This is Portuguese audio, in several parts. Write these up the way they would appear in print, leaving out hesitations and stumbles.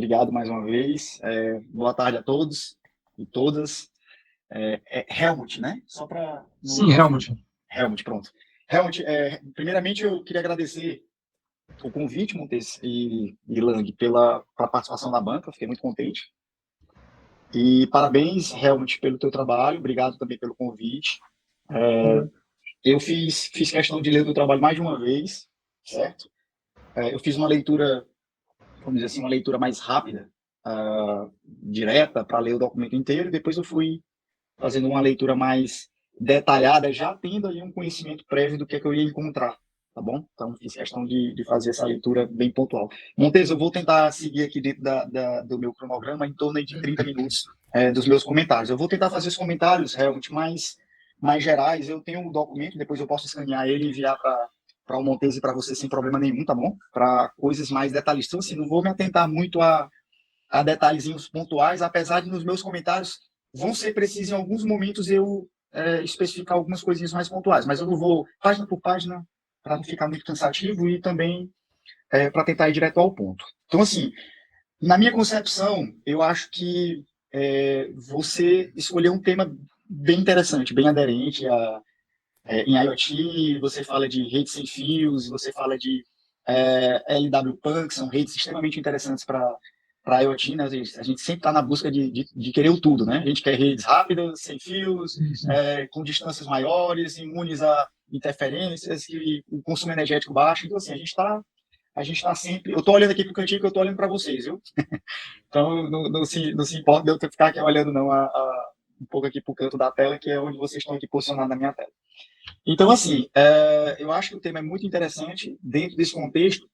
Obrigado mais uma vez. Boa tarde a todos e todas. Helmut, né? Só para... Sim, Helmut. Helmut, pronto. Helmut, primeiramente eu queria agradecer o convite, Montes e Lang, pela participação na banca, fiquei muito contente. E parabéns, Helmut, pelo teu trabalho, obrigado também pelo convite. Eu fiz questão de ler o teu trabalho mais de uma vez, certo? Eu fiz uma leitura, vamos dizer assim, uma leitura mais rápida, direta, para ler o documento inteiro, e depois eu fui fazendo uma leitura mais detalhada, já tendo ali um conhecimento prévio do que é que eu ia encontrar, tá bom? Então, fiz questão de fazer essa leitura bem pontual. Montes, eu vou tentar seguir aqui dentro do meu cronograma em torno de 30 minutos dos meus comentários. Eu vou tentar fazer os comentários realmente mais gerais. Eu tenho um documento, depois eu posso escanear ele e enviar para o Montes e para você sem problema nenhum, tá bom? Para coisas mais detalhistas. Então, assim, não vou me atentar muito a detalhezinhos pontuais, apesar de nos meus comentários vão ser precisos em alguns momentos eu especificar algumas coisinhas mais pontuais, mas eu não vou página por página para não ficar muito cansativo e também para tentar ir direto ao ponto. Então, assim, na minha concepção, eu acho que você escolheu um tema bem interessante, bem aderente em IoT, você fala de redes sem fios, você fala de LWPAN, que são redes extremamente interessantes para IoT, né? A gente sempre está na busca de querer o tudo, né? A gente quer redes rápidas, sem fios, com distâncias maiores, imunes a interferências, e o consumo energético baixo. Então, assim, a gente está sempre... Eu estou olhando aqui para o cantinho que eu estou olhando para vocês, viu? Então, não se importa de eu ficar aqui olhando, não, um pouco aqui para o canto da tela, que é onde vocês estão aqui posicionados na minha tela. Então, assim, eu acho que o tema é muito interessante dentro desse contexto,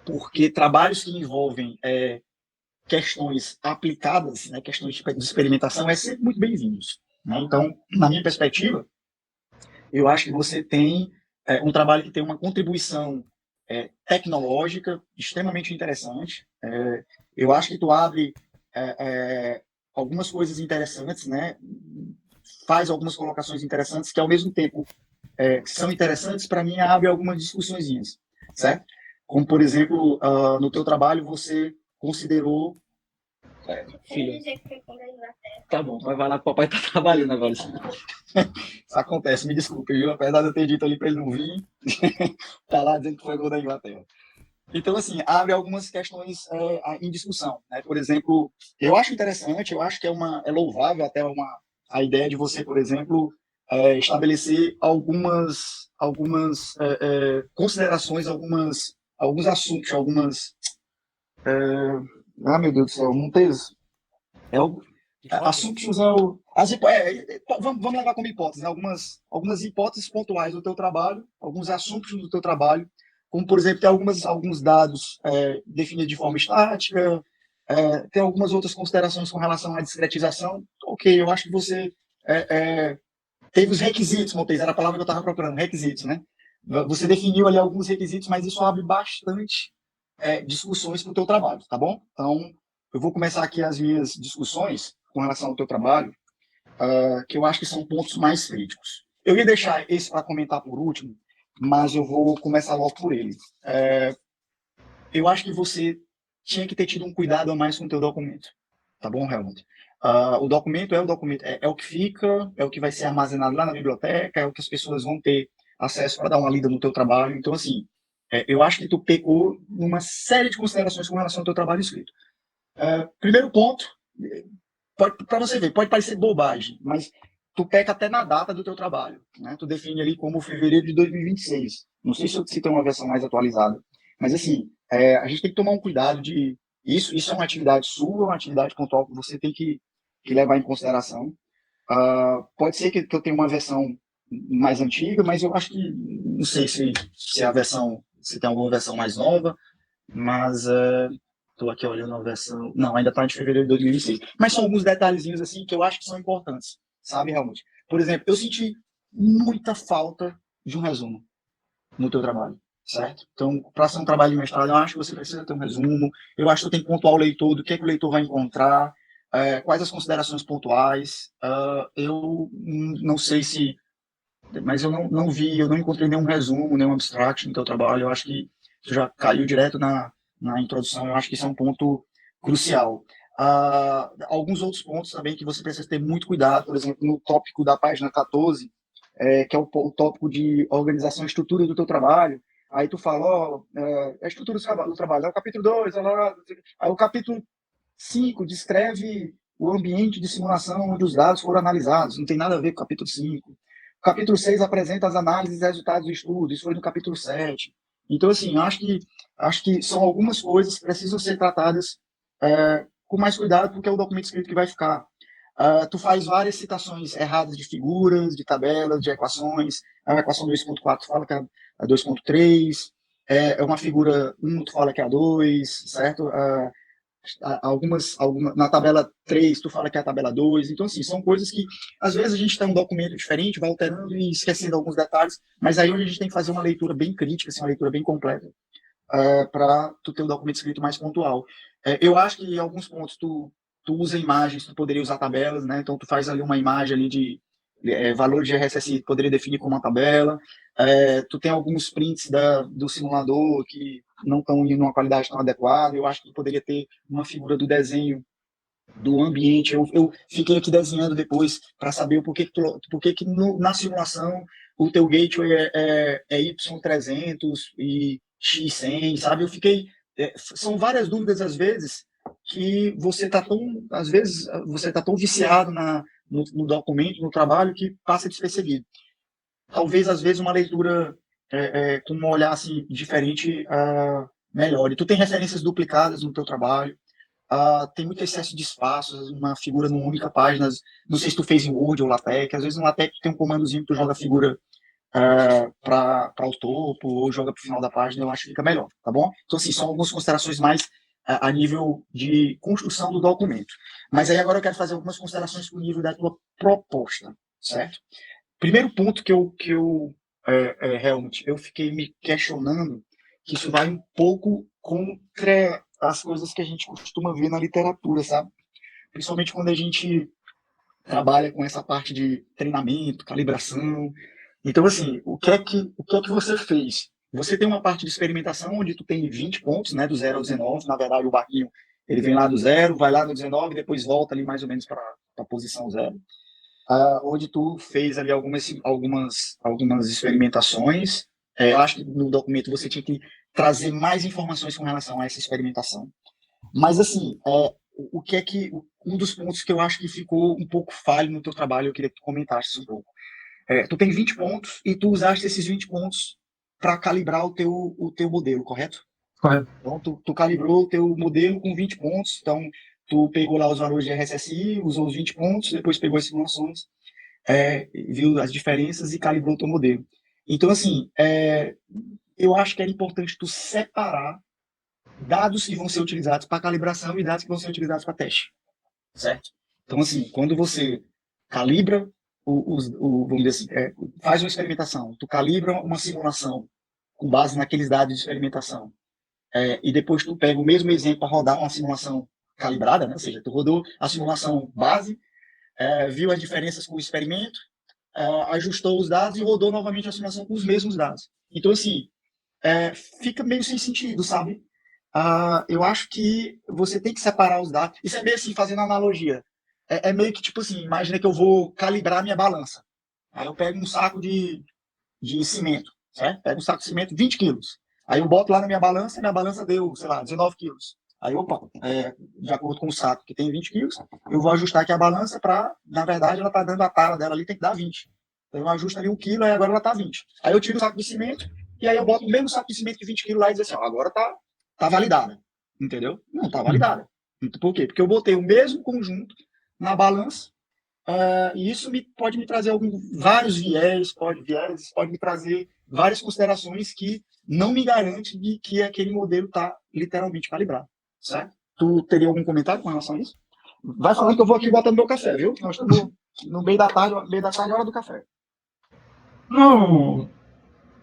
porque trabalhos que envolvem questões aplicadas, né, questões de experimentação, é sempre muito bem-vindos. Né? Então, na minha perspectiva, eu acho que você tem um trabalho que tem uma contribuição tecnológica extremamente interessante. Eu acho que tu abre algumas coisas interessantes, né? Faz algumas colocações interessantes que, ao mesmo tempo, são interessantes, para mim, abre algumas discussõezinhas, certo? Como, por exemplo, no teu trabalho, você considerou... filho, tá bom, vai lá que o papai tá trabalhando agora. Isso acontece, me desculpe, viu? Apesar de eu ter dito ali para ele não vir, tá lá dizendo que foi gol da Inglaterra. Então, assim, abre algumas questões em discussão, né? Por exemplo, eu acho interessante, eu acho que é louvável até a ideia de você, por exemplo, estabelecer algumas considerações, alguns assuntos, meu Deus do céu, Montes, assuntos, vamos levar como hipótese, né? Algumas hipóteses pontuais do teu trabalho, alguns assuntos do teu trabalho, como, por exemplo, ter alguns dados definidos de forma estática, tem algumas outras considerações com relação à discretização. Ok, eu acho que você teve os requisitos, Montes, era a palavra que eu estava procurando, requisitos, né? Você definiu ali alguns requisitos, mas isso abre bastante discussões para o teu trabalho, tá bom? Então, eu vou começar aqui as minhas discussões com relação ao teu trabalho, que eu acho que são pontos mais críticos. Eu ia deixar esse para comentar por último, mas eu vou começar logo por ele. Eu acho que você tinha que ter tido um cuidado a mais com o teu documento, tá bom, Helmut? O documento é o que fica, é o que vai ser armazenado lá na biblioteca, é o que as pessoas vão ter acesso para dar uma lida no teu trabalho. Então, assim, eu acho que tu pecou numa série de considerações com relação ao teu trabalho escrito. Primeiro ponto, para você ver, pode parecer bobagem, mas tu peca até na data do teu trabalho, né? Tu define ali como fevereiro de 2026. Não sei se tem uma versão mais atualizada, mas assim, a gente tem que tomar um cuidado de isso é uma atividade sua, uma atividade pontual que você tem que levar em consideração. Pode ser que eu tenha uma versão mais antiga, mas eu acho que não sei se a versão, se tem alguma versão mais nova, mas estou aqui olhando a versão. Não, ainda está de fevereiro de 2026. Mas são alguns detalhezinhos assim que eu acho que são importantes, sabe, realmente. Por exemplo, eu senti muita falta de um resumo no teu trabalho, certo? Então, para ser um trabalho de mestrado, eu acho que você precisa ter um resumo. Eu acho que você tem que pontuar o leitor do que é que o leitor vai encontrar, quais as considerações pontuais. Eu não sei se... Mas eu não vi, eu não encontrei nenhum resumo, nenhum abstract no teu trabalho. Eu acho que isso já caiu direto na introdução. Eu acho que isso é um ponto crucial. Alguns outros pontos também que você precisa ter muito cuidado, por exemplo, no tópico da página 14, que é o tópico de organização e estrutura do teu trabalho. Aí tu fala, a estrutura do trabalho, é o capítulo 2, aí o capítulo 5 descreve o ambiente de simulação onde os dados foram analisados, não tem nada a ver com o capítulo 5. O capítulo 6 apresenta as análises e resultados do estudo, isso foi no capítulo 7. Então, assim, acho que são algumas coisas que precisam ser tratadas com mais cuidado, porque é o documento escrito que vai ficar. Tu faz várias citações erradas de figuras, de tabelas, de equações. A equação 2.4 fala que é a 2.3, é uma figura 1, tu fala que é a 2, certo? Na tabela 3, tu fala que é a tabela 2. Então, assim, são coisas que, às vezes, a gente tem um documento diferente, vai alterando e esquecendo alguns detalhes, mas aí onde a gente tem que fazer uma leitura bem crítica, assim, uma leitura bem completa, para tu ter um documento escrito mais pontual. Eu acho que em alguns pontos tu usa imagens, tu poderia usar tabelas, né? Então, tu faz ali uma imagem ali de valor de RSSI, poderia definir como uma tabela. Tu tem alguns prints do simulador que não estão em uma qualidade tão adequada. Eu acho que poderia ter uma figura do desenho do ambiente. Eu fiquei aqui desenhando depois para saber por que na simulação o teu gateway é Y300 e X100, sabe? Eu fiquei... são várias dúvidas, às vezes, que você está tão... Às vezes, você está tão viciado no documento, no trabalho, que passa despercebido. Talvez, às vezes, uma leitura com um olhar assim, diferente melhore. Tu tem referências duplicadas no teu trabalho, tem muito excesso de espaços, uma figura numa única página. Não sei se tu fez em Word ou LaTeX. Às vezes no LaTeX tem um comandozinho que tu joga a figura para o topo ou joga para o final da página, eu acho que fica melhor, tá bom? Então, assim, são algumas considerações mais a nível de construção do documento. Mas aí agora eu quero fazer algumas considerações com o nível da tua proposta, certo? Primeiro ponto realmente, eu fiquei me questionando que isso vai um pouco contra as coisas que a gente costuma ver na literatura, sabe? Principalmente quando a gente trabalha com essa parte de treinamento, calibração. Então, assim, o que é que você fez? Você tem uma parte de experimentação onde tu tem 20 pontos, né, do 0 ao 19. Na verdade, o barquinho, ele vem lá do 0, vai lá no 19, depois volta ali mais ou menos para a posição 0. Onde tu fez ali algumas experimentações. Eu acho que no documento você tinha que trazer mais informações com relação a essa experimentação. Mas, assim, o que é que... Um dos pontos que eu acho que ficou um pouco falho no teu trabalho, eu queria que tu comentasse um pouco. Tu tem 20 pontos e tu usaste esses 20 pontos para calibrar o teu modelo, correto? Correto. Então, tu calibrou o teu modelo com 20 pontos, então tu pegou lá os valores de RSSI, usou os 20 pontos, depois pegou as simulações, viu as diferenças e calibrou o teu modelo. Então, assim, eu acho que era importante tu separar dados que vão ser utilizados para calibração e dados que vão ser utilizados para teste, certo? Então, assim, quando você calibra, vamos dizer assim, faz uma experimentação, tu calibra uma simulação com base naqueles dados de experimentação, e depois tu pega o mesmo exemplo para rodar uma simulação calibrada, né? Ou seja, tu rodou a simulação base, viu as diferenças com o experimento, ajustou os dados e rodou novamente a simulação com os mesmos dados. Então, assim, fica meio sem sentido, sabe? Eu acho que você tem que separar os dados. Isso é meio assim, fazendo analogia. É meio que, tipo assim, imagina que eu vou calibrar minha balança. Aí eu pego um saco de cimento, certo? Pego um saco de cimento, 20 quilos. Aí eu boto lá na minha balança deu, sei lá, 19 quilos. Aí, opa, de acordo com o saco que tem 20 quilos, eu vou ajustar aqui a balança para, na verdade, ela está dando a tara dela ali, tem que dar 20. Então eu ajusto ali 1 quilo, aí agora ela está 20. Aí eu tiro o saco de cimento, e aí eu boto o mesmo saco de cimento de 20 quilos lá e diz assim, ó, agora tá validada. Entendeu? Não tá validada. Por quê? Porque eu botei o mesmo conjunto na balança, e isso pode me trazer vários viés, pode me trazer várias considerações que não me garante de que aquele modelo está literalmente calibrado, certo? Tu teria algum comentário com relação a isso? Vai falando que eu vou aqui botando meu café, viu? Nós estamos no meio da tarde, hora do café. Não,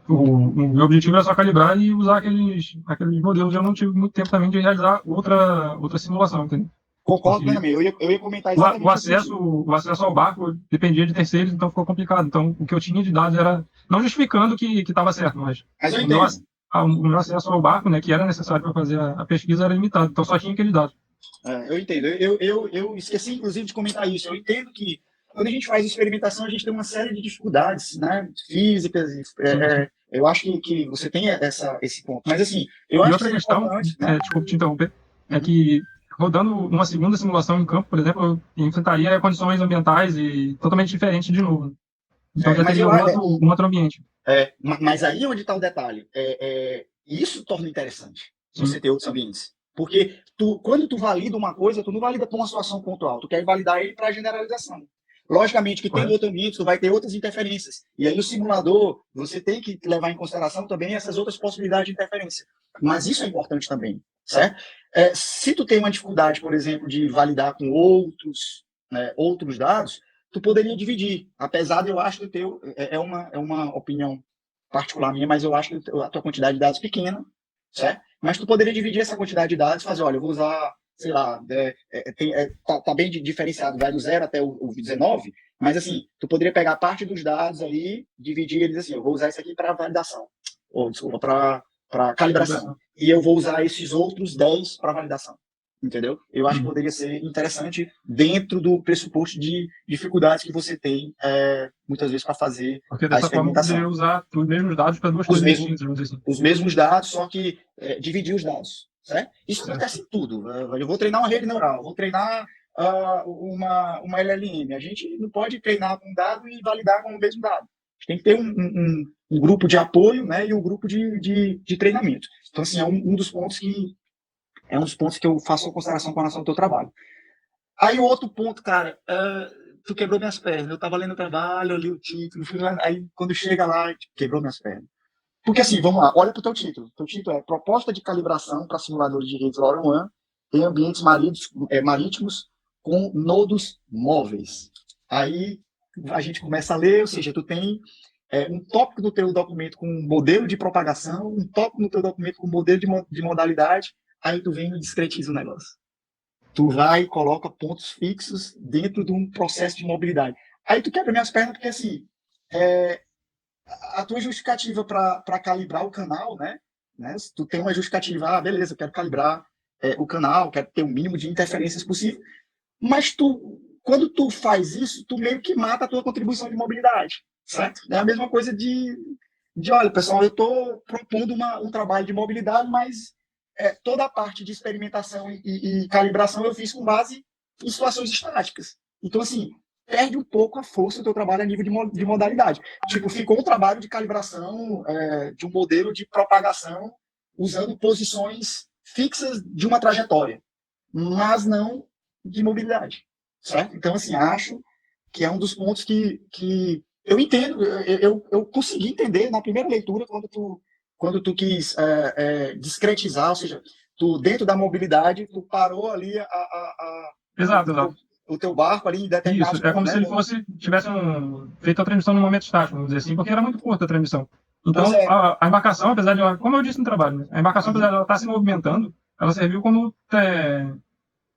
o meu objetivo era só calibrar e usar aqueles modelos. Eu não tive muito tempo também de realizar outra simulação, entendeu? Concordo plenamente. Eu ia comentar exatamente o acesso ao barco dependia de terceiros, então ficou complicado. Então, o que eu tinha de dados era, não justificando que estava certo, mas eu entendo. O meu acesso ao barco, né, que era necessário para fazer a pesquisa, era limitado. Então, só tinha aquele dado. Eu entendo. Eu esqueci, inclusive, de comentar isso. Eu entendo que quando a gente faz experimentação, a gente tem uma série de dificuldades, né? Físicas. Sim, sim. Eu acho que você tem esse ponto. Mas, assim, eu E acho que outra seria questão, importante, né? desculpa te interromper, é Uhum. que rodando uma segunda simulação em campo, por exemplo, eu enfrentaria condições ambientais e totalmente diferentes de novo. Então já Mas teria um outro ambiente. mas aí é onde está o detalhe. Isso torna interessante você Sim, ter outros ambientes. Porque quando tu valida uma coisa, tu não valida para uma situação pontual, tu quer validar ele para a generalização. Logicamente que tendo correto? outro ambiente, tu vai ter outras interferências. E aí o simulador, você tem que levar em consideração também essas outras possibilidades de interferência. Mas isso é importante também, certo? Se tu tem uma dificuldade, por exemplo, de validar com outros, né, outros dados, tu poderia dividir. Apesar de eu acho que o teu é uma opinião particular minha, mas eu acho que a tua quantidade de dados é pequena, certo? Mas tu poderia dividir essa quantidade de dados, fazer, olha, eu vou usar, sei lá, tá bem diferenciado, vai do 0 até o 19, mas assim, tu poderia pegar parte dos dados ali, dividir eles assim, eu vou usar isso aqui para validação, ou desculpa, para calibração, e eu vou usar esses outros 10 para validação. Entendeu? Eu acho que Uhum. poderia ser interessante dentro do pressuposto de dificuldades que você tem, muitas vezes, para fazer Porque a dessa forma eu poderia experimentação. usar os mesmos dados para duas Os coisas mesmos, distintas, vamos dizer assim. os mesmos dados, só que dividir os dados. Certo? Isso Certo. acontece em tudo. Eu vou treinar uma rede neural, vou treinar uma LLM. A gente não pode treinar com um dado e validar com o mesmo dado. A gente tem que ter um grupo de apoio, né, e um grupo de treinamento. Então, assim, é um dos pontos que eu faço a consideração com relação ao teu trabalho. Aí o outro ponto, cara, tu quebrou minhas pernas. Eu tava lendo o trabalho, eu li o título, fui lá, aí quando chega lá, quebrou minhas pernas. Porque assim, vamos lá, olha pro teu título. Teu título é Proposta de Calibração para Simuladores de Redes LoRaWAN em Ambientes Marítimos com Nodos Móveis. Aí a gente começa a ler, ou seja, tu tem um tópico no teu documento com modelo de propagação, um tópico no teu documento com modelo de modalidade, aí tu vem e discretiza o negócio. Tu vai e coloca pontos fixos dentro de um processo de mobilidade. Aí tu quebra minhas pernas porque, assim, é, a tua justificativa para calibrar o canal, né? Se tu tem uma justificativa, beleza, eu quero calibrar o canal, quero ter o mínimo de interferências possível, mas quando tu faz isso, tu meio que mata a tua contribuição de mobilidade, certo? É a mesma coisa olha, pessoal, eu estou propondo um trabalho de mobilidade, mas toda a parte de experimentação e calibração eu fiz com base em situações estáticas. Então, assim, perde um pouco a força do teu trabalho a nível de modalidade. Tipo, ficou um trabalho de calibração de um modelo de propagação usando posições fixas de uma trajetória, mas não de mobilidade, certo? Então, assim, acho que é um dos pontos que eu entendo, eu consegui entender na primeira leitura quando tu quis discretizar, ou seja, tu dentro da mobilidade, tu parou ali Exato, o, teu, exato. o teu barco ali em Isso, determinados é pontos, como se né? ele fosse, tivesse feito a transmissão no momento estático, vamos dizer assim, porque era muito curta a transmissão. Pois Então, é. a embarcação, apesar de ela, como eu disse no trabalho, né, a embarcação, apesar Uhum. de ela estar se movimentando, ela serviu como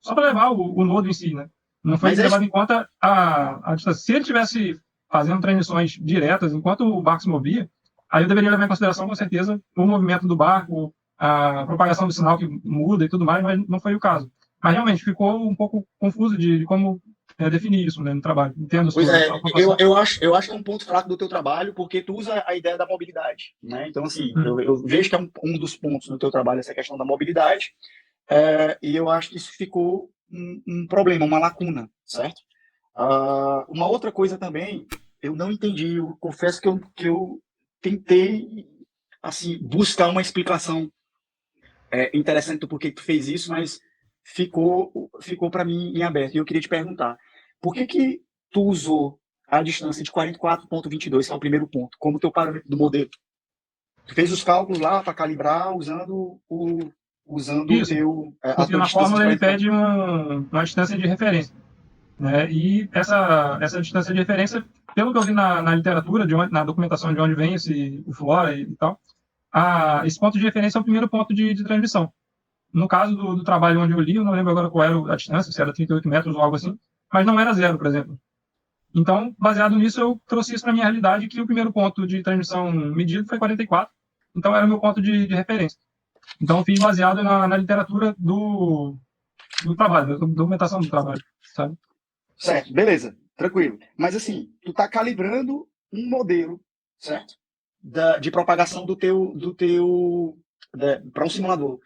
só para levar o nodo em si, né? Não foi Mas é levado isso. em conta a distância. Se ele tivesse fazendo transmissões diretas enquanto o barco se movia, aí eu deveria levar em consideração, com certeza, o movimento do barco, a propagação do sinal que muda e tudo mais, mas não foi o caso. Mas realmente ficou um pouco confuso de como definir isso, né, no trabalho. Entendo a Pois sua é, eu, preocupação. eu, acho, eu acho que é um ponto fraco do teu trabalho, porque tu usa a ideia da mobilidade, né? Então, assim, Hum. eu vejo que é um dos pontos do teu trabalho essa questão da mobilidade, e eu acho que isso ficou um problema, uma lacuna, certo? Uma outra coisa também, eu não entendi, eu confesso que eu tentei, assim, buscar uma explicação interessante do porquê que tu fez isso, mas ficou para mim em aberto. E eu queria te perguntar, por que tu usou a distância de 44,22, que é o primeiro ponto, como teu parâmetro do modelo? Tu fez os cálculos lá para calibrar usando Isso, a porque tua na distância de fórmula ele 44. pede uma distância de referência, né? E essa distância de referência, pelo que eu vi na literatura, na documentação de onde vem o flora e tal, esse ponto de referência é o primeiro ponto de transmissão. No caso do trabalho onde eu li, eu não lembro agora qual era a distância, se era 38 metros ou algo assim, mas não era zero, por exemplo. Então, baseado nisso, eu trouxe isso para a minha realidade, que o primeiro ponto de transmissão medido foi 44, então era o meu ponto de referência. Então, eu fiz baseado na literatura do trabalho, da documentação do trabalho, sabe? Certo, beleza, tranquilo. Mas assim, tu tá calibrando um modelo, certo? De propagação para um simulador.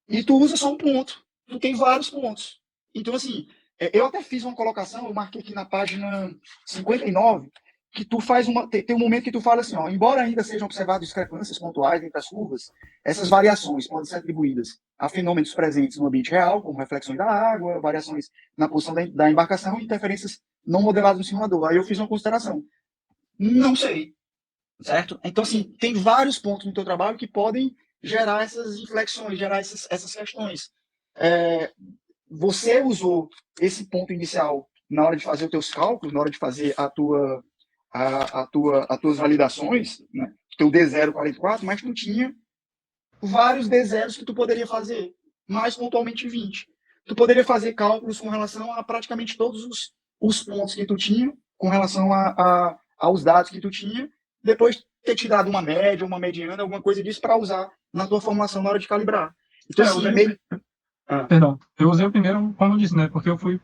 E tu usa só um ponto. Tu tem vários pontos. Então, assim, eu até fiz uma colocação, eu marquei aqui na página 59, que tu faz tem um momento que tu fala assim, ó, embora ainda sejam observadas discrepâncias pontuais entre as curvas, essas variações podem ser atribuídas a fenômenos presentes no ambiente real, como reflexões da água, variações na posição da embarcação e interferências não modeladas no simulador. Aí eu fiz uma consideração. Não sei, certo? Então, assim, tem vários pontos no teu trabalho que podem gerar essas inflexões, gerar essas questões. Você usou esse ponto inicial na hora de fazer os teus cálculos, na hora de fazer as tuas validações, né? Teu D044, mas tu tinha vários D0s que tu poderia fazer, mais pontualmente 20. Tu poderia fazer cálculos com relação a praticamente todos os pontos que tu tinha, com relação aos dados que tu tinha, depois ter te dado uma média, uma mediana, alguma coisa disso para usar na tua formulação na hora de calibrar. Então, assim, Perdão, eu usei o primeiro, como eu disse, né? Porque eu fui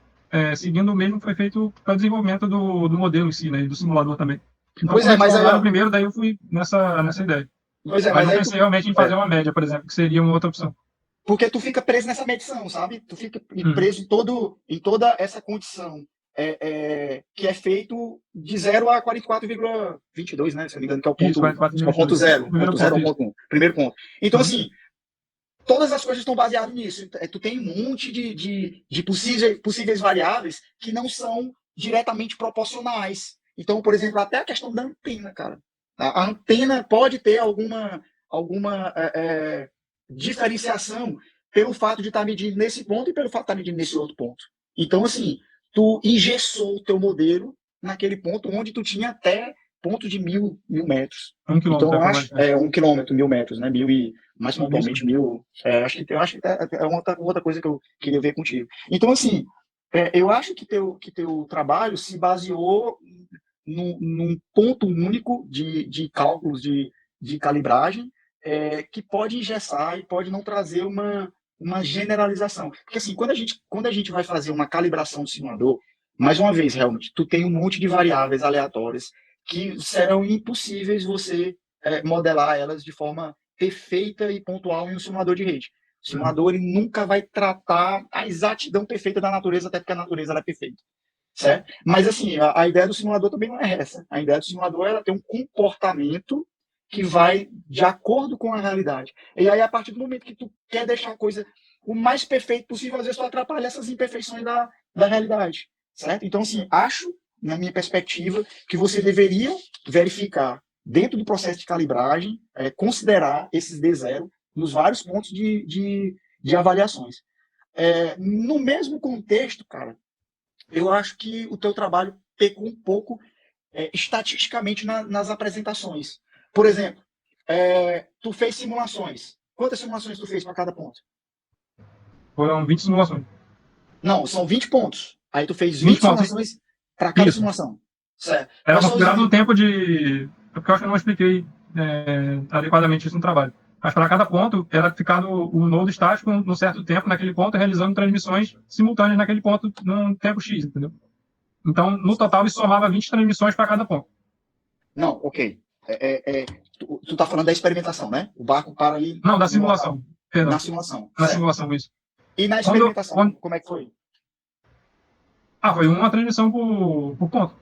seguindo o mesmo que foi feito para o desenvolvimento do modelo em si, né? E do simulador também. Então, pois é, mas aí, o primeiro, daí eu fui nessa ideia. Pois é, mas não pensei realmente em fazer uma média, por exemplo, que seria uma outra opção. Porque tu fica preso nessa medição, sabe? Tu fica preso em toda essa condição que é feito de 0 a 44,22, né? Se não me engano, que é o ponto, Isso, é o ponto zero. Primeiro ponto ponto, 0 ponto 1. Primeiro ponto. Então, assim, todas as coisas estão baseadas nisso. Tu tem um monte de possíveis variáveis que não são diretamente proporcionais. Então, por exemplo, até a questão da antena, cara. A antena pode ter alguma diferenciação pelo fato de estar medindo nesse ponto e pelo fato de estar medindo nesse outro ponto. Então, assim, tu engessou o teu modelo naquele ponto onde tu tinha até ponto de 1.000 metros. 1 quilômetro. Então, eu acho, 1 quilômetro, 1.000 metros, né? 1.000 e mais pontualmente 1.000. Acho que é outra coisa que eu queria ver contigo. Então, assim, eu acho que teu trabalho se baseou num ponto único de cálculos de calibragem, que pode engessar e pode não trazer uma generalização. Porque, assim, quando a gente vai fazer uma calibração do simulador, mais uma vez, realmente, tu tem um monte de variáveis aleatórias que serão impossíveis você modelar elas de forma perfeita e pontual em um simulador de rede. O simulador ele nunca vai tratar a exatidão perfeita da natureza, até porque a natureza ela é perfeita. Certo? Mas, assim, a ideia do simulador também não é essa. A ideia do simulador é ter um comportamento que vai de acordo com a realidade. E aí, a partir do momento que tu quer deixar a coisa o mais perfeito possível, às vezes tu atrapalha essas imperfeições da realidade. Certo? Então, assim, acho, na minha perspectiva, que você deveria verificar, dentro do processo de calibragem, considerar esses D0 nos vários pontos de avaliações. No mesmo contexto, cara, eu acho que o teu trabalho pecou um pouco estatisticamente nas apresentações. Por exemplo, tu fez simulações. Quantas simulações tu fez para cada ponto? Foram 20 simulações. Não, são 20 pontos. Aí tu fez 20 simulações para cada simulação. Certo. Era considerado um tempo de... Porque eu acho que eu não expliquei adequadamente isso no trabalho. Mas para cada ponto, era ficado o nodo estático num certo tempo naquele ponto, realizando transmissões simultâneas naquele ponto num tempo X, entendeu? Então, no total, isso somava 20 transmissões para cada ponto. Não, ok. Tu tá falando da experimentação, né? O barco para ali... Não, da simulação. Perdão. Na simulação. Na simulação, isso. E na experimentação, como é que foi? Foi uma transmissão por ponto.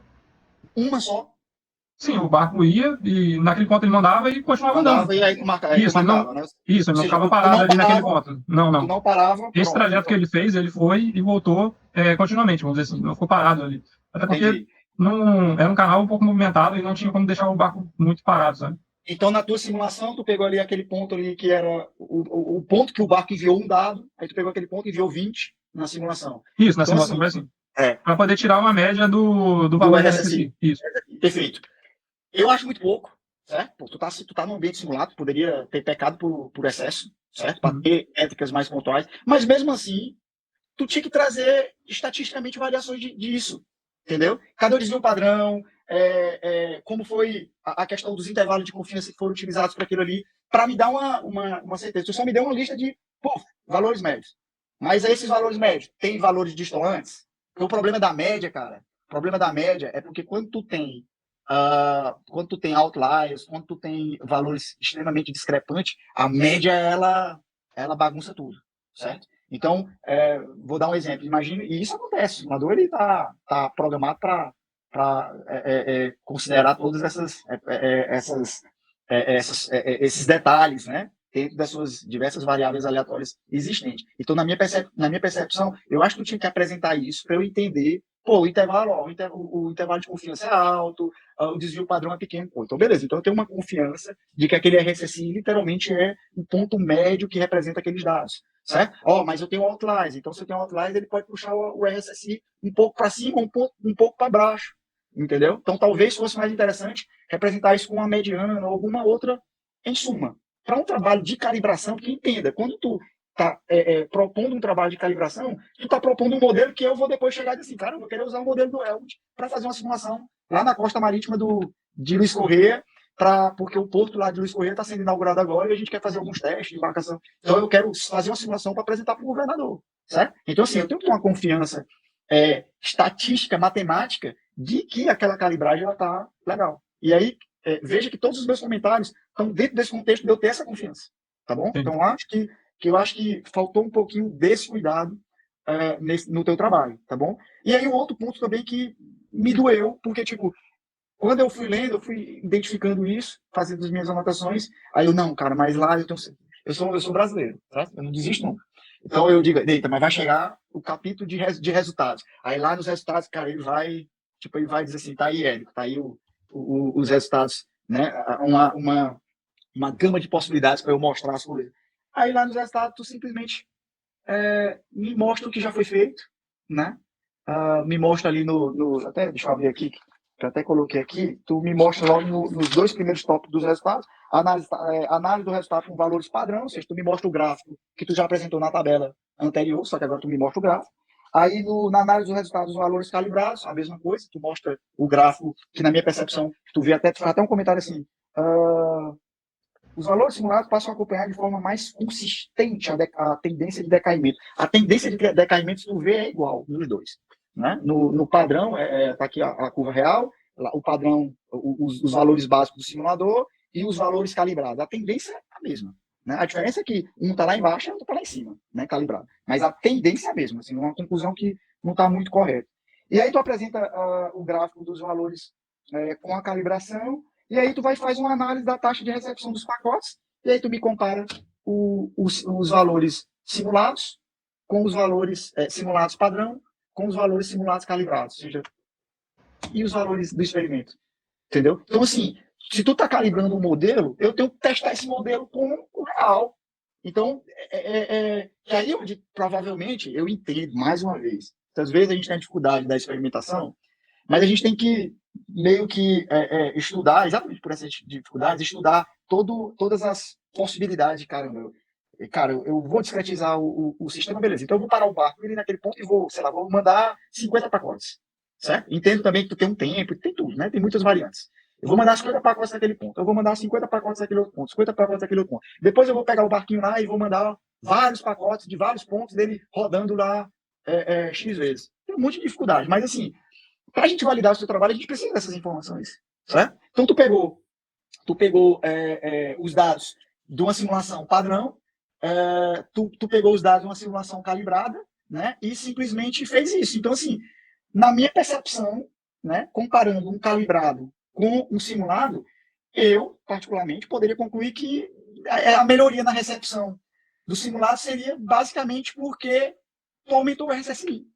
Uma só? Sim, o barco ia e naquele ponto ele mandava e continuava andando. E aí tu marcava, né? Isso, ele não ficava parado ali naquele ponto. Não. Tu não parava. Esse trajeto que ele fez, ele foi e voltou continuamente, vamos dizer assim, não ficou parado ali. Até porque não, era um canal um pouco movimentado e não tinha como deixar o barco muito parado, sabe? Então, na tua simulação, tu pegou ali aquele ponto ali que era o ponto que o barco enviou um dado, aí tu pegou aquele ponto e enviou 20 na simulação. Isso, na simulação foi assim. Para poder tirar uma média do valor do RSSI. Isso. Perfeito. Eu acho muito pouco, certo? Pô, tu tá num ambiente simulado, tu poderia ter pecado por excesso, certo? Para ter métricas mais pontuais, mas mesmo assim, tu tinha que trazer estatisticamente variações disso, entendeu? Cada desvio padrão, como foi a questão dos intervalos de confiança que foram utilizados para aquilo ali, para me dar uma certeza. Tu só me deu uma lista de valores médios. Mas aí esses valores médios, tem valores distoantes? Porque o problema da média, cara, o problema da média é porque quando tu tem outliers, quando tu tem valores extremamente discrepantes, a média, ela bagunça tudo, certo? Então, vou dar um exemplo. Imagine, e isso acontece, o simulador tá programado para considerar todas esses detalhes, né? Dentro das suas diversas variáveis aleatórias existentes. Então, na minha percepção, eu acho que eu tinha que apresentar isso para eu entender, pô, o intervalo, ó, o intervalo de confiança é alto, o desvio padrão é pequeno. Pô, então, beleza. Então, eu tenho uma confiança de que aquele RSSI literalmente é o ponto médio que representa aqueles dados, certo? Ó, mas eu tenho outliers. Então, se eu tenho outliers, ele pode puxar o RSSI um pouco para cima, um pouco para baixo, entendeu? Então, talvez fosse mais interessante representar isso com uma mediana ou alguma outra, em suma. Para um trabalho de calibração, que entenda, quando tu está propondo um trabalho de calibração, tu está propondo um modelo que eu vou depois chegar e dizer assim, cara, eu vou querer usar o modelo do Elwood para fazer uma simulação lá na costa marítima de Luiz Correia, porque o porto lá de Luiz Correia está sendo inaugurado agora e a gente quer fazer alguns testes de embarcação. Então, eu quero fazer uma simulação para apresentar para o governador, certo? Então, assim, eu tenho que ter uma confiança estatística, matemática, de que aquela calibragem está legal. E aí, veja que todos os meus comentários estão dentro desse contexto de eu ter essa confiança, tá bom? Sim. Então, eu acho que faltou um pouquinho desse cuidado no teu trabalho, tá bom? E aí, um outro ponto também que me doeu, porque, tipo, quando eu fui lendo, eu fui identificando isso, fazendo as minhas anotações, aí eu, não, cara, mas lá eu sou brasileiro, tá? Eu não desisto, não. Então eu digo, eita, mas vai chegar o capítulo de resultados. Aí lá nos resultados, cara, ele vai dizer assim, tá aí, Érico, tá aí os resultados, né? Uma gama de possibilidades para eu mostrar as coisas. Aí lá nos resultados, tu simplesmente me mostra o que já foi feito, né? Me mostra ali até, deixa eu ver aqui, que eu até coloquei aqui, tu me mostra logo nos dois primeiros tópicos dos resultados, análise do resultado com valores padrão, ou seja, tu me mostra o gráfico que tu já apresentou na tabela anterior, só que agora tu me mostra o gráfico. Aí, na análise dos resultados, os valores calibrados, a mesma coisa, tu mostra o gráfico, que na minha percepção, tu faz até um comentário assim, os valores simulados passam a acompanhar de forma mais consistente a tendência de decaimento. A tendência de decaimento, se tu vê, é igual nos dois. Né? No padrão, está aqui a curva real, o padrão, os valores básicos do simulador e os valores calibrados. A tendência é a mesma. Né? A diferença é que um está lá embaixo e o outro está lá em cima, né? Calibrado. Mas a tendência é a mesma, assim, uma conclusão que não está muito correta. E aí tu apresenta o gráfico dos valores com a calibração, e aí tu faz uma análise da taxa de recepção dos pacotes, e aí tu me compara os valores simulados com os valores simulados padrão, com os valores simulados calibrados, ou seja, e os valores do experimento, entendeu? Então, assim, se tu está calibrando um modelo, eu tenho que testar esse modelo com o real. Então, que aí provavelmente eu entendo, mais uma vez, às vezes a gente tem a dificuldade da experimentação, mas a gente tem que meio que estudar, exatamente por essas dificuldades, estudar todas as possibilidades, caramba. Cara, eu vou discretizar o sistema, beleza. Então eu vou parar o barco ali naquele ponto e vou mandar 50 pacotes, certo? Entendo também que tu tem um tempo, tem tudo, né? Tem muitas variantes. Eu vou mandar 50 pacotes naquele ponto, eu vou mandar 50 pacotes naquele outro ponto, 50 pacotes naquele outro ponto. Depois eu vou pegar o barquinho lá e vou mandar vários pacotes de vários pontos dele rodando lá X vezes. Tem um monte de dificuldade, mas assim, para a gente validar o seu trabalho, a gente precisa dessas informações, certo? Então, tu pegou os dados de uma simulação padrão, tu pegou os dados de uma simulação calibrada, né? E simplesmente fez isso. Então, assim, na minha percepção, né? Comparando um calibrado com um simulado, eu, particularmente, poderia concluir que a melhoria na recepção do simulado seria basicamente porque tu aumentou o RSSI.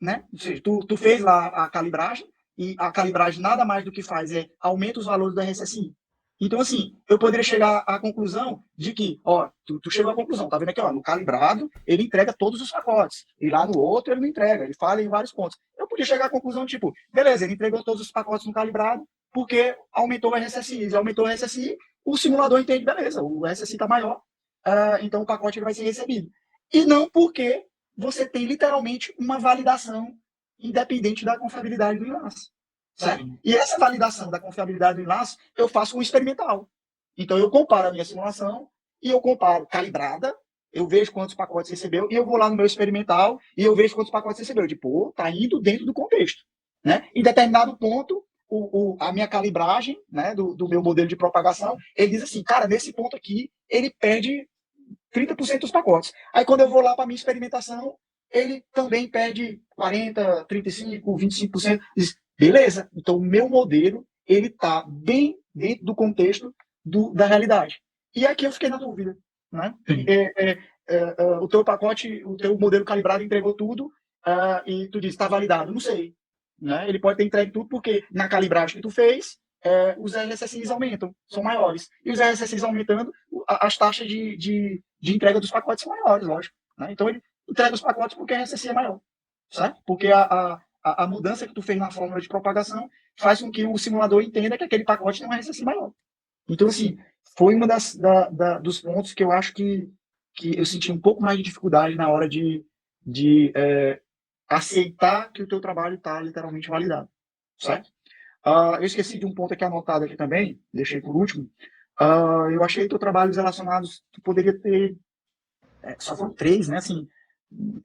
Né? Ou seja, tu fez lá a calibragem, e a calibragem nada mais do que faz é aumenta os valores do RSSI. Então, assim, eu poderia chegar à conclusão de que, ó, tu chegou à conclusão, tá vendo aqui, ó, no calibrado, ele entrega todos os pacotes, e lá no outro ele não entrega, ele falha em vários pontos. Eu podia chegar à conclusão, tipo, beleza, ele entregou todos os pacotes no calibrado, porque aumentou o RSSI, e aumentou o RSSI, o simulador entende, beleza, o RSSI está maior, então o pacote ele vai ser recebido. E não porque você tem literalmente uma validação independente da confiabilidade do enlace. Certo? E essa validação da confiabilidade do enlace eu faço com experimental. Então eu comparo a minha simulação e eu comparo calibrada eu vejo quantos pacotes recebeu, e eu vou lá no meu experimental e eu vejo quantos pacotes recebeu. Tipo, tá indo dentro do contexto. Né? Em determinado ponto, a minha calibragem, né, do meu modelo de propagação, ele diz assim, cara, nesse ponto aqui, ele perde 30% dos pacotes. Aí quando eu vou lá para a minha experimentação, ele também perde 40%, 35%, 25%. Diz, beleza, então o meu modelo, ele está bem dentro do contexto da realidade. E aqui eu fiquei na dúvida. Né? O teu pacote, o teu modelo calibrado entregou tudo, e tu diz, está validado. Não sei. Né? Ele pode ter entregue tudo porque na calibragem que tu fez, os RSSIs aumentam, são maiores. E os RSSIs aumentando, as taxas de entrega dos pacotes são maiores, lógico. Né? Então ele entrega os pacotes porque a RSSI é maior. Certo? Porque a mudança que tu fez na fórmula de propagação faz com que o simulador entenda que aquele pacote tem uma RSSI maior. Então, assim, foi uma dos pontos que eu acho que eu senti um pouco mais de dificuldade na hora de aceitar que o teu trabalho está literalmente validado, certo? Eu esqueci de um ponto aqui anotado aqui também, deixei por último. Eu achei que teu trabalhos relacionados, tu poderia ter, só foram 3, né? Assim,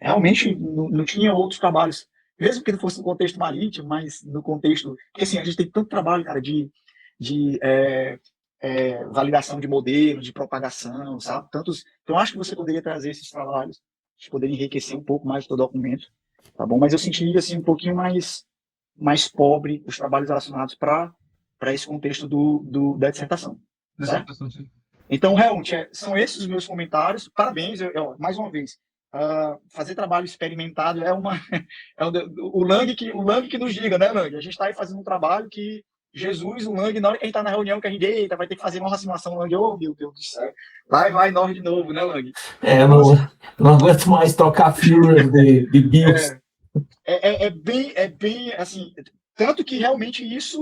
realmente não tinha outros trabalhos, mesmo que não fosse no contexto marítimo, mas no contexto, porque assim, a gente tem tanto trabalho, cara, de validação de modelo, de propagação, sabe? Tantos, então acho que você poderia trazer esses trabalhos, poderia enriquecer um pouco mais o teu documento, tá bom? Mas eu senti assim um pouquinho mais pobre os trabalhos relacionados para esse contexto da dissertação, certo? Então, realmente, são esses os meus comentários. Parabéns, mais uma vez. Fazer trabalho experimentado é uma o Lang que nos diga, né, Lang? A gente está aí fazendo um trabalho que Jesus, o Lang, na hora que a gente está na reunião, que a gente eita, vai ter que fazer uma simulação, Lang, oh, meu Deus do céu. Vai, nós de novo, né, Lang? Não aguento mais trocar Führer de BIOS. É bem, assim, tanto que realmente isso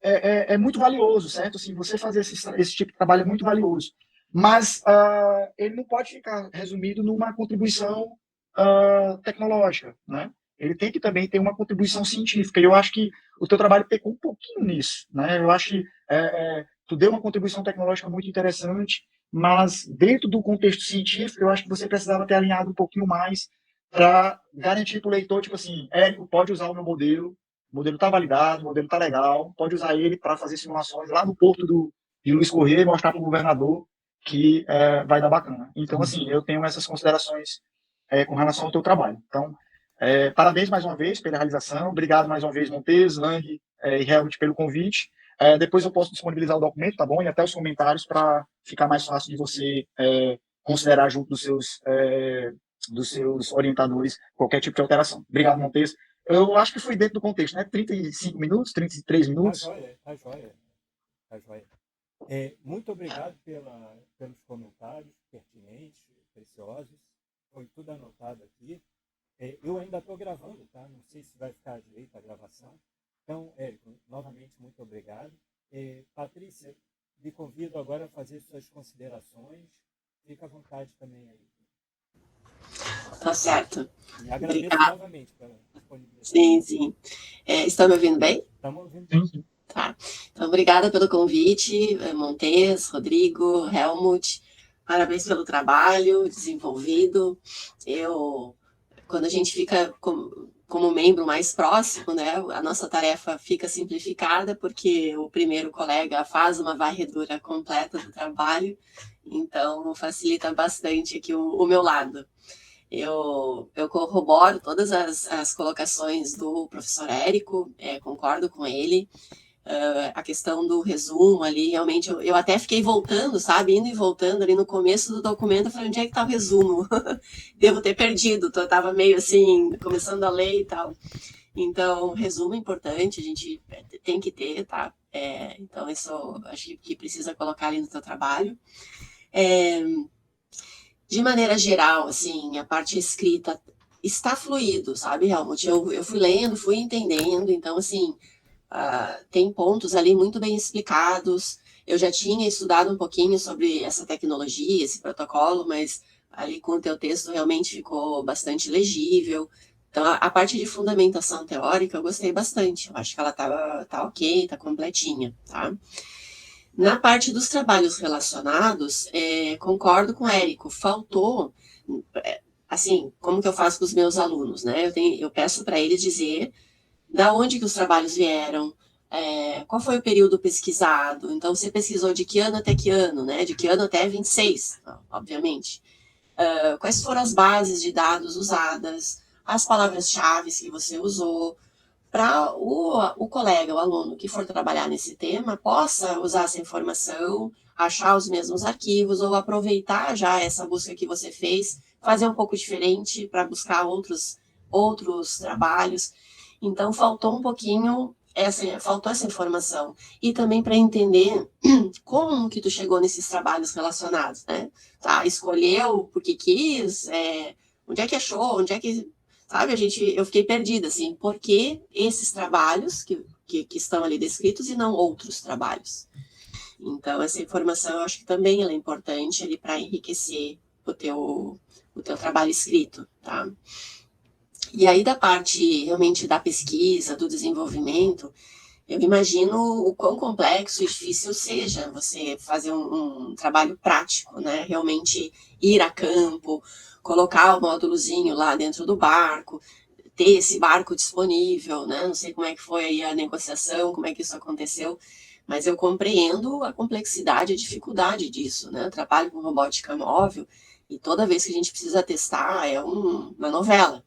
é muito valioso, certo? Assim, você fazer esse tipo de trabalho é muito valioso. Mas ele não pode ficar resumido numa contribuição tecnológica, né? Ele tem que também ter uma contribuição científica. E eu acho que o teu trabalho pecou um pouquinho nisso, né? Eu acho que tu deu uma contribuição tecnológica muito interessante, mas dentro do contexto científico, eu acho que você precisava ter alinhado um pouquinho mais para garantir para o leitor, tipo assim, Érico, pode usar o meu modelo, o modelo está validado, o modelo está legal, pode usar ele para fazer simulações lá no porto de Luiz Correia e mostrar para o governador que vai dar bacana. Então, assim, eu tenho essas considerações com relação ao teu trabalho. Então, parabéns mais uma vez pela realização, obrigado mais uma vez, Montes, Lang e Helmut pelo convite. Depois eu posso disponibilizar o documento, tá bom? E até os comentários para ficar mais fácil de você considerar junto dos seus orientadores qualquer tipo de alteração. Obrigado, Montes. Eu acho que foi dentro do contexto, né? 35 minutos, 33 minutos. Tá joia. Muito obrigado pelos comentários pertinentes, preciosos. Foi tudo anotado aqui. Eu ainda estou gravando, tá? Não sei se vai ficar direito a gravação. Então, Érico, novamente, muito obrigado. Patrícia, me convido agora a fazer suas considerações. Fica à vontade também aí. Tá certo. E agradeço novamente pela Sim, disponibilidade. sim. Estão me ouvindo bem? Estamos ouvindo. Sim. Tá. Então, obrigada pelo convite, Montes, Rodrigo, Helmut. Parabéns pelo trabalho desenvolvido. Quando a gente fica como membro mais próximo, né, a nossa tarefa fica simplificada, porque o primeiro colega faz uma varredura completa do trabalho, então facilita bastante aqui o meu lado. Eu corroboro todas as colocações do professor Érico, concordo com ele. A questão do resumo ali, realmente, eu até fiquei voltando, sabe, indo e voltando ali no começo do documento, eu falei, onde é que tá o resumo? Devo ter perdido, estava meio assim, começando a ler e tal. Então, resumo é importante, a gente tem que ter, tá? Então, isso acho que precisa colocar ali no teu trabalho. De maneira geral, assim, a parte escrita está fluido, sabe, Helmut? Eu fui lendo, fui entendendo, então, assim, tem pontos ali muito bem explicados. Eu já tinha estudado um pouquinho sobre essa tecnologia, esse protocolo, mas ali com o teu texto realmente ficou bastante legível. Então, a parte de fundamentação teórica eu gostei bastante. Eu acho que ela tá ok, tá completinha, tá? Na parte dos trabalhos relacionados, concordo com o Érico, faltou assim, como que eu faço com os meus alunos, né? Eu peço para eles dizer da onde que os trabalhos vieram, qual foi o período pesquisado. Então, você pesquisou de que ano até que ano, né? De que ano até 26, obviamente. Quais foram as bases de dados usadas, as palavras-chave que você usou, para o colega, o aluno que for trabalhar nesse tema, possa usar essa informação, achar os mesmos arquivos, ou aproveitar já essa busca que você fez, fazer um pouco diferente para buscar outros trabalhos. Então, faltou um pouquinho, faltou essa informação. E também para entender como que tu chegou nesses trabalhos relacionados, né? Tá, escolheu porque quis, onde é que achou, onde é que... Sabe, eu fiquei perdida, assim, por que esses trabalhos que estão ali descritos e não outros trabalhos? Então, essa informação eu acho que também ela é importante ali para enriquecer o teu trabalho escrito, tá? E aí, da parte realmente da pesquisa, do desenvolvimento, eu imagino o quão complexo e difícil seja você fazer um trabalho prático, né? Realmente ir a campo, colocar o módulozinho lá dentro do barco, ter esse barco disponível, né? Não sei como é que foi aí a negociação, como é que isso aconteceu, mas eu compreendo a complexidade e a dificuldade disso, né? Eu trabalho com robótica móvel e toda vez que a gente precisa testar é uma novela.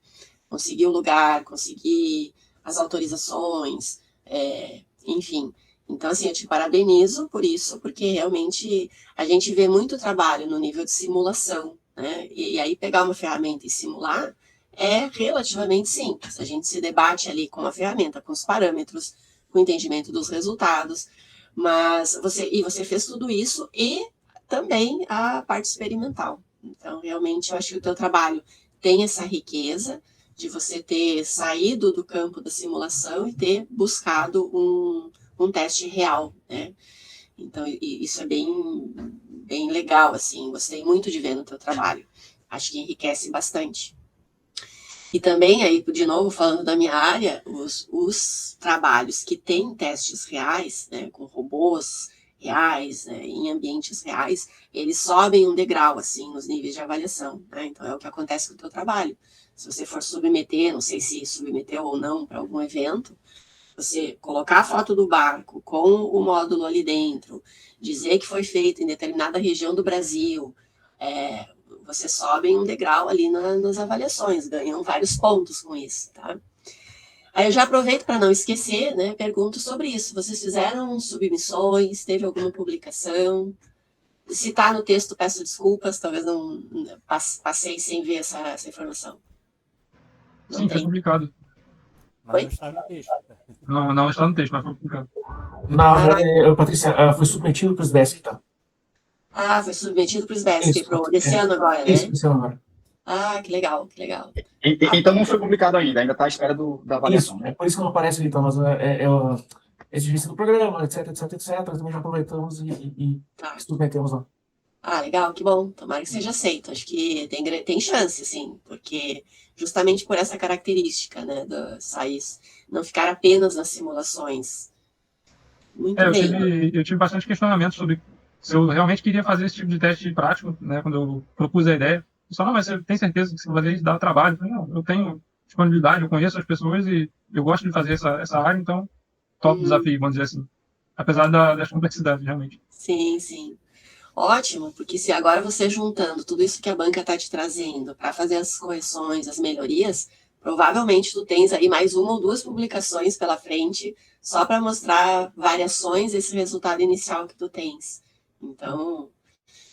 Conseguir o lugar, conseguir as autorizações, enfim. Então, assim, eu te parabenizo por isso, porque realmente a gente vê muito trabalho no nível de simulação, né? E aí pegar uma ferramenta e simular é relativamente simples. A gente se debate ali com a ferramenta, com os parâmetros, com o entendimento dos resultados, mas você fez tudo isso e também a parte experimental. Então, realmente, eu acho que o teu trabalho tem essa riqueza de você ter saído do campo da simulação e ter buscado um teste real, né? Então, isso é bem legal, assim, gostei muito de ver no teu trabalho. Acho que enriquece bastante. E também, aí, de novo, falando da minha área, os trabalhos que têm testes reais, né, com robôs reais, né, em ambientes reais, eles sobem um degrau, assim, nos níveis de avaliação, né? Então, é o que acontece com o teu trabalho. Se você for submeter, não sei se submeteu ou não para algum evento, você colocar a foto do barco com o módulo ali dentro, dizer que foi feito em determinada região do Brasil, você sobe um degrau ali nas avaliações, ganham vários pontos com isso, tá? Aí eu já aproveito para não esquecer, né, pergunto sobre isso. Vocês fizeram submissões, teve alguma publicação? Se está no texto, peço desculpas, talvez não passei sem ver essa informação. Não Sim, foi tem. publicado. Mas Oi? não está no texto. Não está no texto, mas foi publicado. Não, Patrícia, foi submetido para os BESC, tá? Ah, foi submetido para os BESC, Isso, desse ano agora, né? Isso, esse agora. Ah, que legal, que legal. Então não foi publicado ainda está à espera da avaliação, Isso, né? é por isso que não aparece ali, então, mas é exigência do programa, etc, etc, etc. Também já aproveitamos e Tá. submetemos lá. Ah, legal, que bom. Tomara que seja aceito. Acho que tem chance, sim, porque justamente por essa característica, né, do SAIS, não ficar apenas nas simulações. Muito bem. Eu tive bastante questionamento sobre se eu realmente queria fazer esse tipo de teste prático, né, quando eu propus a ideia. Só, não, mas você tem certeza que se fazer isso dá trabalho? Eu falei, não, eu tenho disponibilidade, eu conheço as pessoas e eu gosto de fazer essa área, então top desafio, vamos dizer assim. Apesar das complexidades, realmente. Sim, sim. Ótimo, porque se agora você juntando tudo isso que a banca está te trazendo para fazer as correções, as melhorias, provavelmente tu tens aí mais uma ou duas publicações pela frente só para mostrar variações desse resultado inicial que tu tens. Então,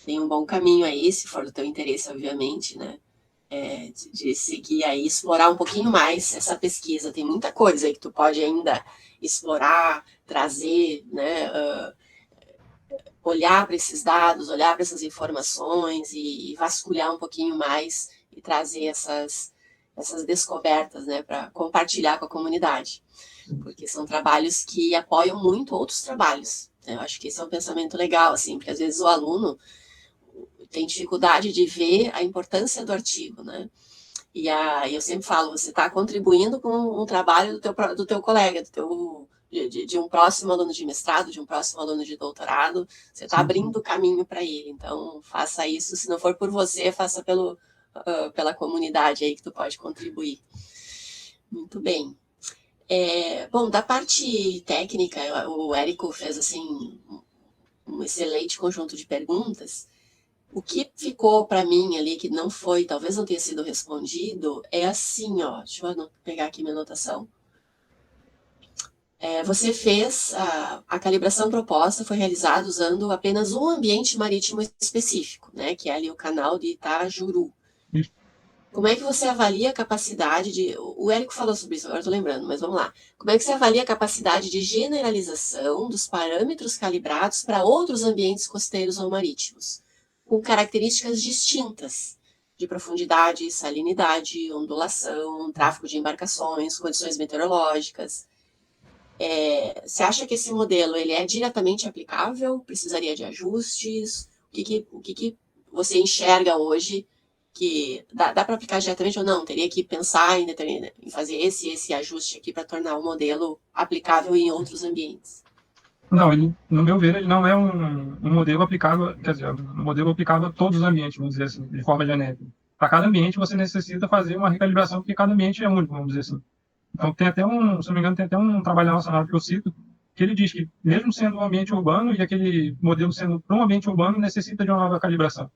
tem um bom caminho aí, se for do teu interesse, obviamente, né? De seguir aí, explorar um pouquinho mais essa pesquisa. Tem muita coisa aí que tu pode ainda explorar, trazer, né? Olhar para esses dados, olhar para essas informações e vasculhar um pouquinho mais e trazer essas descobertas, né, para compartilhar com a comunidade. Porque são trabalhos que apoiam muito outros trabalhos. Eu acho que esse é um pensamento legal, assim, porque às vezes o aluno tem dificuldade de ver a importância do artigo, né? E eu sempre falo, você está contribuindo com um trabalho do teu colega, de um próximo aluno de mestrado, de um próximo aluno de doutorado, você está abrindo o caminho para ele. Então, faça isso. Se não for por você, faça pela comunidade aí que tu pode contribuir. Muito bem. Bom, da parte técnica, o Érico fez assim um excelente conjunto de perguntas. O que ficou para mim ali que não foi, talvez não tenha sido respondido, é assim, ó. Deixa eu pegar aqui minha anotação. Você fez a calibração proposta, foi realizada usando apenas um ambiente marítimo específico, né? Que é ali o canal de Itajuru. Isso. Como é que você avalia a capacidade de... O Érico falou sobre isso, agora estou lembrando, mas vamos lá. Como é que você avalia a capacidade de generalização dos parâmetros calibrados para outros ambientes costeiros ou marítimos, com características distintas de profundidade, salinidade, ondulação, tráfego de embarcações, condições meteorológicas? Você acha que esse modelo ele é diretamente aplicável? Precisaria de ajustes? O que você enxerga hoje que dá para aplicar diretamente ou não? Teria que pensar em fazer esse ajuste aqui para tornar o modelo aplicável em outros ambientes? Não, no meu ver, ele não é um modelo aplicável, quer dizer, um modelo aplicável a todos os ambientes, vamos dizer assim, de forma genérica. Para cada ambiente, você necessita fazer uma recalibração, porque cada ambiente é único, vamos dizer assim. Então, tem até se não me engano, tem até um trabalho relacionado que eu cito, que ele diz que, mesmo sendo um ambiente urbano, e aquele modelo sendo para um ambiente urbano, necessita de uma nova calibração.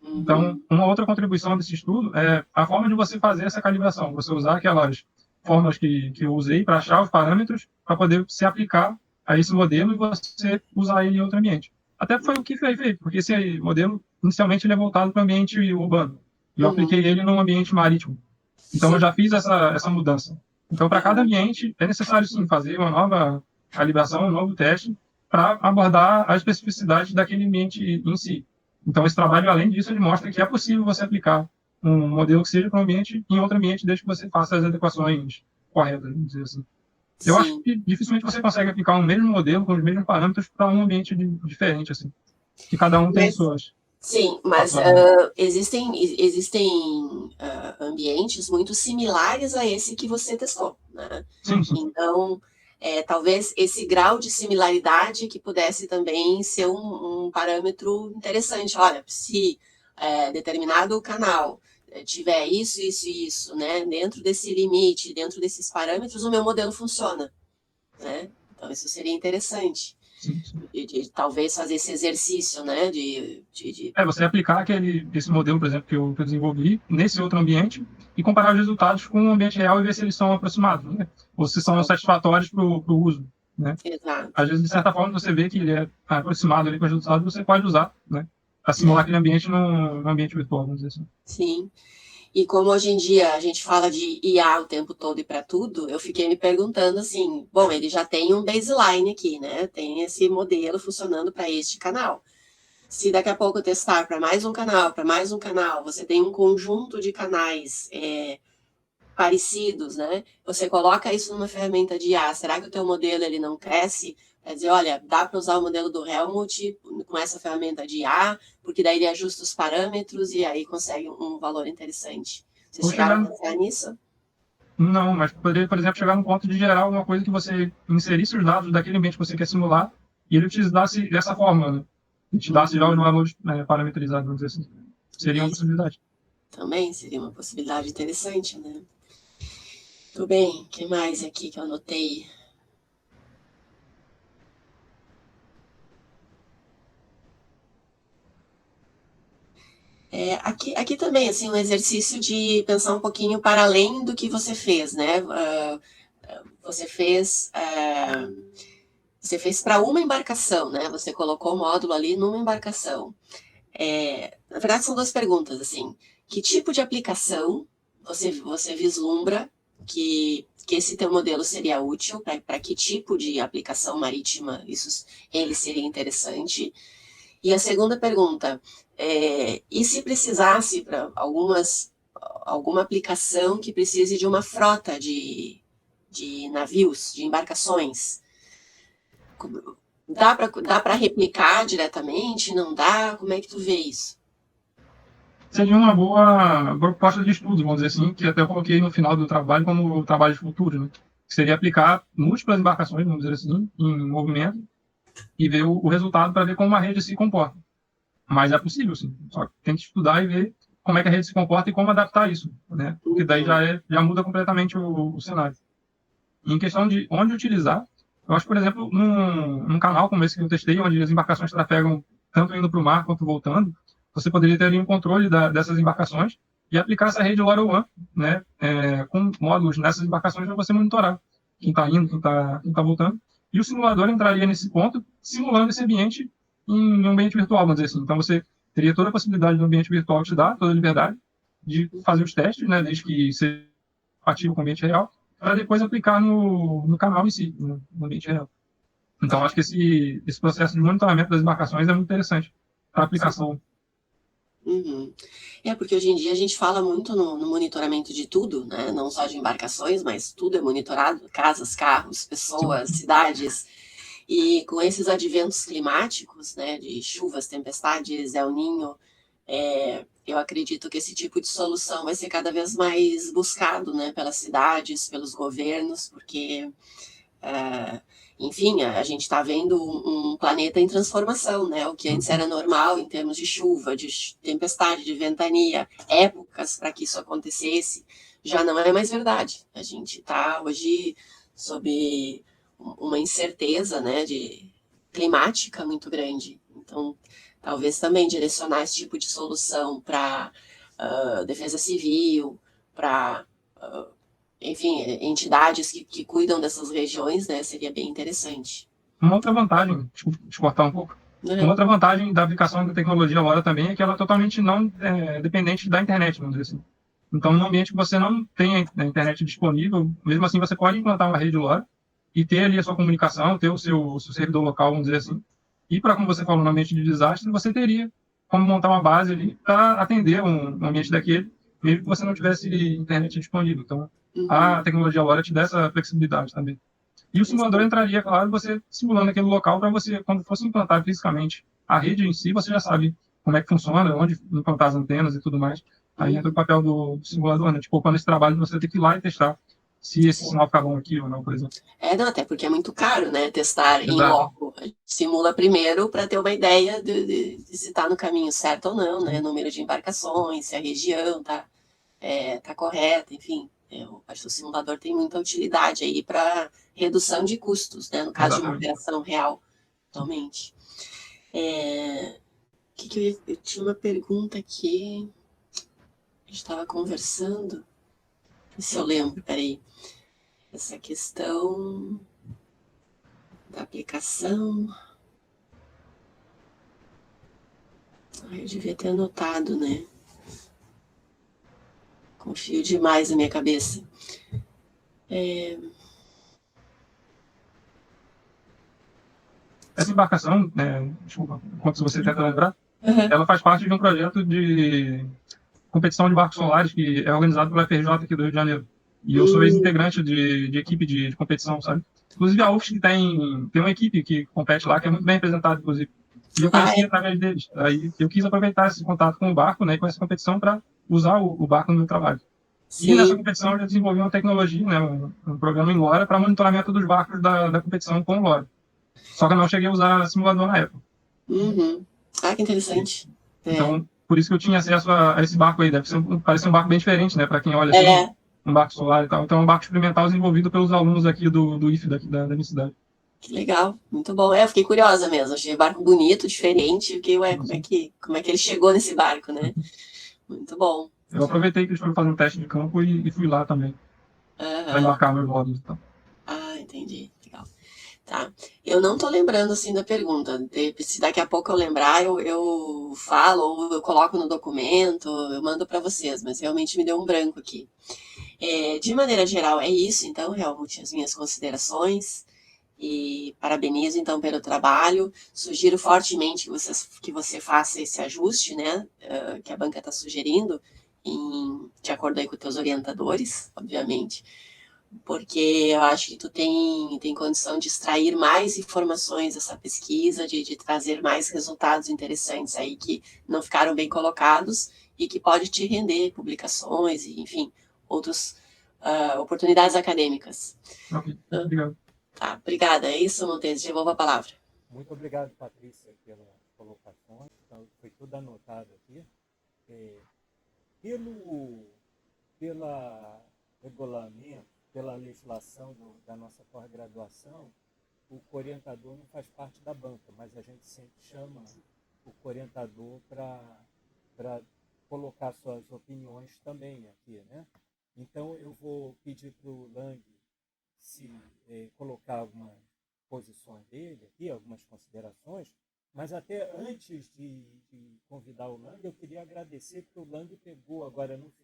Então, uma outra contribuição desse estudo é a forma de você fazer essa calibração. Você usar aquelas fórmulas que eu usei para achar os parâmetros para poder se aplicar a esse modelo e você usar ele em outro ambiente. Até foi o que foi feito, porque esse modelo, inicialmente, ele é voltado para o ambiente urbano. E eu apliquei ele num ambiente marítimo. Então, eu já fiz essa mudança. Então, para cada ambiente, é necessário, sim, fazer uma nova calibração, um novo teste, para abordar a especificidade daquele ambiente em si. Então, esse trabalho, além disso, ele mostra que é possível você aplicar um modelo que seja para um ambiente em outro ambiente, desde que você faça as adequações corretas, vamos dizer assim. Eu acho que dificilmente você consegue aplicar um mesmo modelo com os mesmos parâmetros para um ambiente diferente, assim. Que cada um tem suas... Sim, mas existem ambientes muito similares a esse que você testou, né? Sim. Então, talvez esse grau de similaridade que pudesse também ser um parâmetro interessante. Olha, se determinado canal tiver isso, né? Dentro desse limite, dentro desses parâmetros, o meu modelo funciona, né? Então, isso seria interessante. De talvez fazer esse exercício, né? Você aplicar esse modelo, por exemplo, que eu desenvolvi nesse outro ambiente e comparar os resultados com o ambiente real e ver se eles são aproximados, né? Ou se são satisfatórios para o uso, né? Exato. Às vezes, de certa forma, você vê que ele é aproximado ali com os resultados, você pode usar, né? Para simular aquele ambiente no ambiente virtual, vamos dizer assim. Sim. E como hoje em dia a gente fala de IA o tempo todo e para tudo, eu fiquei me perguntando assim, bom, ele já tem um baseline aqui, né? Tem esse modelo funcionando para este canal. Se daqui a pouco testar para mais um canal, você tem um conjunto de canais parecidos, né? Você coloca isso numa ferramenta de IA, será que o teu modelo ele não cresce? Quer dizer, olha, dá para usar o modelo do Helmut com essa ferramenta de IA, porque daí ele ajusta os parâmetros e aí consegue um valor interessante. Vocês chegaram a pensar nisso? Não, mas poderia, por exemplo, chegar no ponto de gerar alguma coisa que você inserisse os dados daquele ambiente que você quer simular e ele utilizasse dessa forma, né? E te dasse já os valores parametrizados, vamos dizer assim. Seria uma possibilidade. Também seria uma possibilidade interessante, né? Tudo bem, o que mais aqui que eu anotei? Aqui também, assim, um exercício de pensar um pouquinho para além do que você fez, né? Você fez para uma embarcação, né? Você colocou o módulo ali numa embarcação. Na verdade, são duas perguntas, assim. Que tipo de aplicação você vislumbra que esse teu modelo seria útil? Para que tipo de aplicação marítima ele seria interessante? E a segunda pergunta, e se precisasse para alguma aplicação que precise de uma frota de navios, de embarcações? Dá para replicar diretamente? Não dá? Como é que tu vê isso? Seria uma boa proposta de estudo, vamos dizer assim, que até eu coloquei no final do trabalho como trabalho de futuro, né? Que seria aplicar múltiplas embarcações, vamos dizer assim, em movimento e ver o resultado para ver como uma rede se comporta. Mas é possível, sim. Só que tem que estudar e ver como é que a rede se comporta e como adaptar isso, né? Porque daí já muda completamente o cenário. E em questão de onde utilizar, eu acho, por exemplo, num canal como esse que eu testei, onde as embarcações trafegam tanto indo para o mar quanto voltando, você poderia ter ali um controle dessas embarcações e aplicar essa rede LoRaWAN, né, com módulos nessas embarcações para você monitorar quem está indo, quem tá voltando. E o simulador entraria nesse ponto, simulando esse ambiente em um ambiente virtual, vamos dizer assim. Então você teria toda a possibilidade do ambiente virtual te dar, toda a liberdade de fazer os testes, né, desde que seja compatível com o ambiente real, para depois aplicar no canal em si, no ambiente real. Então, acho que esse processo de monitoramento das embarcações é muito interessante para a aplicação. Uhum. Porque hoje em dia a gente fala muito no monitoramento de tudo, né? Não só de embarcações, mas tudo é monitorado, casas, carros, pessoas, cidades. E com esses adventos climáticos, né, de chuvas, tempestades, El Niño, eu acredito que esse tipo de solução vai ser cada vez mais buscado, né, pelas cidades, pelos governos, porque enfim, a gente está vendo um planeta em transformação, né? O que antes era normal em termos de chuva, de tempestade, de ventania, épocas para que isso acontecesse, já não é mais verdade. A gente está hoje sob uma incerteza, né, climática muito grande. Então, talvez também direcionar esse tipo de solução para defesa civil, para enfim, entidades que cuidam dessas regiões, né, seria bem interessante. Uma outra vantagem, desculpa te cortar um pouco, uma outra vantagem da aplicação da tecnologia LoRa também é que ela é totalmente não dependente da internet, vamos dizer assim. Então, no ambiente que você não tem a internet disponível, mesmo assim você pode implantar uma rede LoRa e ter ali a sua comunicação, ter o seu servidor local, vamos dizer assim. E para, como você falou, no ambiente de desastre, você teria como montar uma base ali para atender um ambiente daquele, mesmo que você não tivesse internet disponível. Então, a tecnologia LoRa te dá essa flexibilidade também. E o simulador entraria, claro, você simulando aquele local para você, quando fosse implantar fisicamente a rede em si, você já sabe como é que funciona, onde implantar as antenas e tudo mais. Aí entra o papel do simulador, né? Tipo, quando esse trabalho você tem que ir lá e testar se esse sinal fica bom aqui ou não, por exemplo. Não, até porque é muito caro, né? Testar em Exato. loco. A gente simula primeiro para ter uma ideia de se está no caminho certo ou não, né? Número de embarcações, se a região tá correta, enfim. Eu acho que o simulador tem muita utilidade aí para redução de custos, né? No caso de uma Exatamente. operação real, totalmente. Eu tinha uma pergunta aqui. A gente estava conversando. Se eu lembro, peraí. Essa questão da aplicação. Eu devia ter anotado, né? Confio demais na minha cabeça. Essa embarcação, desculpa, enquanto você tenta lembrar, ela faz parte de um projeto de competição de barcos solares que é organizado pela FRJ aqui do Rio de Janeiro. E eu sou ex-integrante de equipe de competição, sabe? Inclusive a UFSC tem uma equipe que compete lá, que é muito bem representada, inclusive. E eu conheci através deles. Aí eu quis aproveitar esse contato com o barco, né, e com essa competição para usar o barco no meu trabalho. Sim. E nessa competição eu desenvolvi uma tecnologia, né, um programa em LoRa para monitoramento dos barcos da competição com LoRa. Só que eu não cheguei a usar simulador na época. Que interessante. Então, por isso que eu tinha acesso a esse barco aí. Parece um barco bem diferente, né? Para quem olha assim, um barco solar e tal. Então, é um barco experimental desenvolvido pelos alunos aqui do IF daqui da minha cidade. Que legal, muito bom. Eu fiquei curiosa mesmo. Achei o barco bonito, diferente. Fiquei, como é que ele chegou nesse barco, né? Muito bom. Eu aproveitei que eles foram fazer um teste de campo e fui lá também. Para embarcar meus módulos e tal. Entendi. Legal. Tá. Eu não tô lembrando assim da pergunta. Se daqui a pouco eu lembrar, eu falo ou eu coloco no documento, eu mando para vocês, mas realmente me deu um branco aqui. De maneira geral, é isso, então, realmente, as minhas considerações. E parabenizo, então, pelo trabalho. Sugiro fortemente que você faça esse ajuste, né, que a banca está sugerindo, de acordo aí com os teus orientadores, obviamente, porque eu acho que tu tem condição de extrair mais informações dessa pesquisa, de trazer mais resultados interessantes aí que não ficaram bem colocados e que pode te render publicações e, enfim, outras oportunidades acadêmicas. Ok, obrigado. Tá, obrigada. É isso, Montes. Devolvo a palavra. Muito obrigado, Patrícia, pelas colocações. Então, foi tudo anotado aqui. Pela regulamento, pela legislação da nossa pós-graduação, o orientador não faz parte da banca, mas a gente sempre chama o orientador para colocar suas opiniões também aqui, né? Então eu vou pedir para o Lang se colocar algumas posições dele aqui, algumas considerações, mas até antes de convidar o Lang, eu queria agradecer porque o Lang pegou agora no final